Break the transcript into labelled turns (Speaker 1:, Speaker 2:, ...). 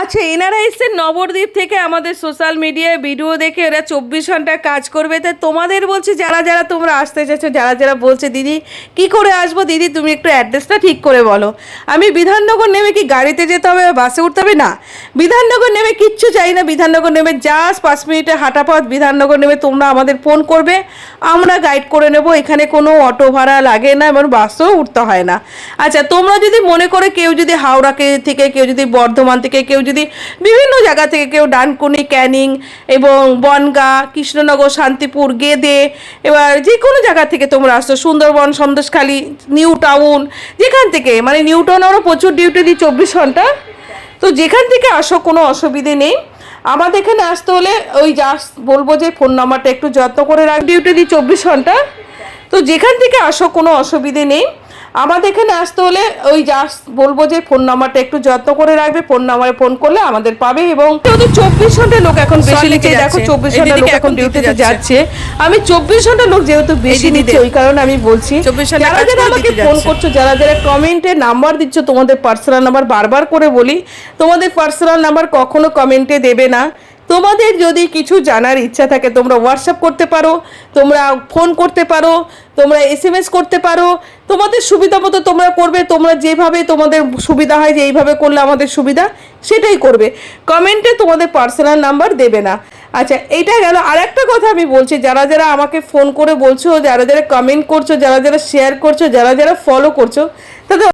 Speaker 1: আচ্ছা, এনারা এসছেন নবদ্বীপ থেকে আমাদের সোশ্যাল মিডিয়ায় ভিডিও দেখে এরা 24 ঘন্টা কাজ করবে। তাই তোমাদের বলছি, যারা যারা তোমরা আসতে চাইছো, যারা যারা বলছে দিদি কি করে আসবো, দিদি তুমি একটু অ্যাড্রেসটা ঠিক করে বলো। আমি বিধাননগর নেমে কি গাড়িতে যেতে হবে, বাসে উঠতে হবে? না, বিধাননগর নেমে কিচ্ছু চাই না। বিধাননগর নেমে জাস্ট 5 মিনিটে হাঁটা পথ। বিধাননগর নেমে তোমরা আমাদের ফোন করবে, আমরা গাইড করে নেব। এখানে কোনো অটো ভাড়া লাগে না এবং বাসেও উঠতে হয় না। আচ্ছা, তোমরা যদি মনে করে কেউ যদি হাওড়া থেকে, কেউ যদি বর্ধমান থেকে, কেউ যদি বিভিন্ন জায়গা থেকে, কেউ ডানকুনি, ক্যানিং এবং বনগাঁ, কৃষ্ণনগর, শান্তিপুর, গেদে, এবার যে কোনো জায়গা থেকে তোমরা আসছো, সুন্দরবন, সন্দেশখালী, নিউ টাউন, যেখান থেকে, মানে নিউ টাউন আমরা প্রচুর ডিউটি দিই 24 ঘন্টা। তো যেখান থেকে আসো কোনো অসুবিধে নেই। আমাদের এখানে আসতে হলে ওই জাস্ট বলবো যে ফোন নাম্বারটা একটু যত্ন করে রাখ। ডিউটি দিই 24 ঘন্টা। তো যেখান থেকে আসো কোনো অসুবিধে নেই। আমাদের এখানে আসতে হলে ওই জাস্ট বলবো যে ফোন নাম্বারটা একটু যত্ন করে রাখবে। ফোন নাম্বারে ফোন করলে আমাদের পাবে। এবং যেহেতু 24 ঘন্টা লোক এখন বেশি নিচ্ছে, দেখো 24 ঘন্টা লোক এখন ডিউটিতে যাচ্ছে। আমি 24 ঘন্টা লোক যেহেতু বেশি নিচ্ছে, ওই কারণে আমি বলছি যারা যারা আমাকে ফোন করছো, যারা যারা কমেন্টে নাম্বার দিচ্ছ, তোমাদের পার্সোনাল নাম্বার বারবার করে বলি, তোমাদের পার্সোনাল নাম্বার কখনো কমেন্টে দেবে না। তোমাদের যদি কিছু জানার ইচ্ছা থাকে তোমরা হোয়াটসঅ্যাপ করতে পারো, তোমরা ফোন করতে পারো, তোমরা SMS করতে পারো। তোমাদের সুবিধা মতো তোমরা করবে। তোমরা যেভাবে তোমাদের সুবিধা হয় যে এইভাবে করলে আমাদের সুবিধা, সেটাই করবে। কমেন্টে তোমাদের পার্সোনাল নাম্বার দেবে না। আচ্ছা, এইটা গেল। আর একটা কথা আমি বলছি, যারা যারা আমাকে ফোন করে বলছো, যারা যারা কমেন্ট করছো, যারা যারা শেয়ার করছো, যারা যারা ফলো করছো, তাদের